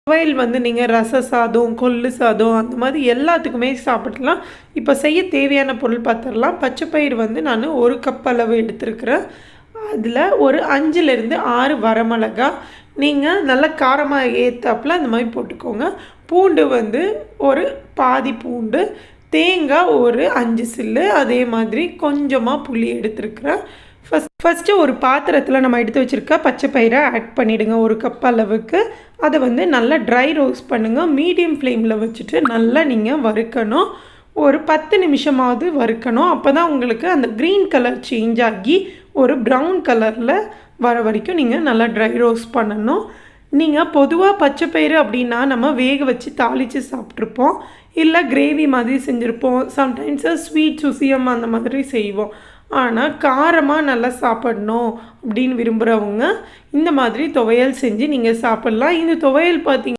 துவையல் வந்து நீங்கள் ரச சாதம், கொள்ளு சாதம் அந்த மாதிரி எல்லாத்துக்குமே சாப்பிடலாம். இப்போ செய்ய தேவையான பொருள் பார்த்துடலாம். பச்சைப்பயிறு வந்து நான் 1 கப் அளவு எடுத்துருக்கிறேன். அதில் ஒரு 5லேருந்து 6 வரமிளகா, நீங்கள் நல்லா காரமாக ஏற்றாப்புல அந்த மாதிரி போட்டுக்கோங்க. பூண்டு வந்து ஒரு பாதி பூண்டு, தேங்காய் ஒரு 5 சில்லு, அதே மாதிரி கொஞ்சமாக புளி எடுத்துருக்கிறேன். ஃபஸ்ட்டு ஒரு பாத்திரத்தில் நம்ம எடுத்து வச்சுருக்க பச்சை பயிரை ஆட் பண்ணிவிடுங்க 1 கப் அளவுக்கு. அதை வந்து நல்லா ட்ரை ரோஸ்ட் பண்ணுங்கள். மீடியம் ஃப்ளேமில் வச்சுட்டு நல்லா நீங்கள் வறுக்கணும். ஒரு 10 நிமிஷமாவது வறுக்கணும். அப்போ தான் உங்களுக்கு அந்த க்ரீன் கலர் சேஞ்ச் ஆகி ஒரு ப்ரௌன் கலரில் வர வரைக்கும் நீங்கள் நல்லா ட்ரை ரோஸ்ட் பண்ணணும். நீங்கள் பொதுவாக பச்சைப்பயிறு அப்படின்னா நம்ம வேக வச்சு தாளித்து சாப்பிட்ருப்போம், இல்லை கிரேவி மாதிரி செஞ்சுருப்போம், சம்டைம்ஸு ஸ்வீட் சுசியம் அந்த மாதிரி செய்வோம். ஆனால் காரமாக நல்லா சாப்பிடணும் அப்படின்னு விரும்புகிறவங்க இந்த மாதிரி துவையல் செஞ்சு நீங்கள் சாப்பிட்லாம். இந்த துவையல் பார்த்திங்க